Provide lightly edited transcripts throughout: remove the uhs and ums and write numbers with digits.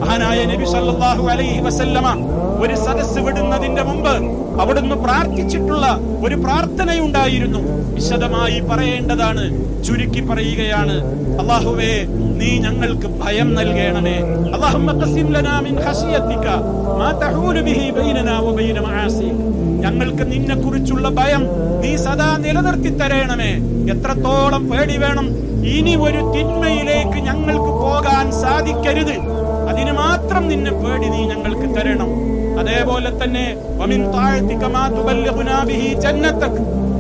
മഹാനായ നബി സല്ലല്ലാഹു അലൈഹി വസല്ലമ ഒരു സദസ്സ് വിടുന്നതിന്റെ മുമ്പ് അവിടുന്ന് പ്രാർത്ഥിച്ചിട്ടുള്ള ഒരു പ്രാർത്ഥനയുണ്ടായിരുന്നു. വിശദമായി പറയേണ്ടതാണ്, ചുരുക്കി പറയുകയാണ്. അല്ലാഹുവേ, നീ ഞങ്ങൾക്ക് ഭയം നൽകണമേ. അല്ലാഹുമ്മ ഖസിം ലനാ മിൻ ഖശിയതിക മാ തഹൂലു ബിഹി ബൈനനാ വബൈന മആസിക. ഞങ്ങൾക്ക് നിന്നെ കുറിച്ചുള്ള ഭയം നീ സദാ നിലനിർത്തി തരണമേ. എത്രത്തോളം പേടി വേണം! ഇനി ഒരു തിന്മയിലേക്ക് ഞങ്ങൾക്ക് പോകാൻ സാധിക്കരുത്. അതിന് മാത്രം നിന്നെ പേടി നീ ഞങ്ങൾക്ക് തരണം. അതേപോലെ തന്നെ വമിൻ തഅതിക മാ തുബല്ലിഗുനാ ബിഹി ജന്നതക.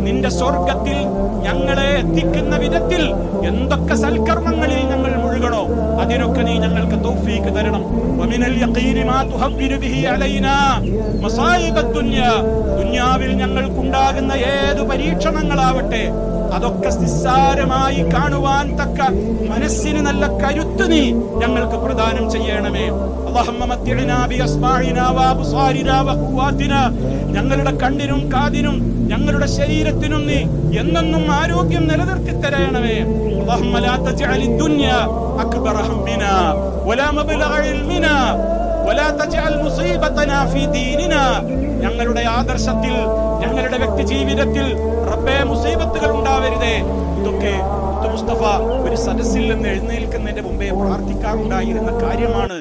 നിന്റെ സ്വർഗ്ഗത്തിൽ ഞങ്ങളെ എത്തിക്കുന്ന വിധത്തിൽ എന്തൊക്കെ സൽക്കർമ്മങ്ങളിൽ ഞങ്ങൾ മുഴുകണോ അതിനൊക്കെ നീ ഞങ്ങൾക്ക് തൗഫീഖ് തരണം. വമിനൽ യഖീനി മാ തുഹവ്വിനു ബിഹി അലൈനാ മസായിബദ് ദുനിയ. ദുനിയാവിൽ ഞങ്ങൾക്കുണ്ടാകുന്ന ഏതു പരീക്ഷണങ്ങളാവട്ടെ അതൊക്കെ നിസ്സാരമായി കാണുവാൻ തക്ക മനസ്സിന് നല്ല കരുത്ത് നീ ഞങ്ങൾക്ക് പ്രദാനം ചെയ്യണമേ. അല്ലാഹുമ്മ മത്തിഅനാ ബിഅസ്മാഇനാ വഅബ്സാരിനാ വഖുവാതിനാ. ഞങ്ങളുടെ കണ്ണിനും കാതിനും ഞങ്ങളുടെ ശരീരത്തിനും നീ എന്നെന്നും ആരോഗ്യം നിലനിർത്തി തരണമേ. അല്ലാഹുമ്മ ലാ തജ്അലിദ് ദുനിയ അക്ബറ ഹമ്മിനാ വലാ മബ്ലഗ ഇൽമിനാ വലാ തജ്അൽ മുസീബതനാ ഫീ ദീനിനാ. ഞങ്ങളുടെ ആദർശത്തിൽ, ഞങ്ങളുടെ വ്യക്തി ജീവിതത്തിൽ റബ്ബേ മുസീബത്തുകൾ ഉണ്ടാവരുതേ. ഇതൊക്കെ മുസ്തഫ ഒരു സദസ്സിൽ നിന്ന് എഴുന്നേൽക്കുന്നതിന്റെ മുമ്പേ പ്രാർത്ഥിക്കാറുണ്ടായിരുന്ന കാര്യമാണ്.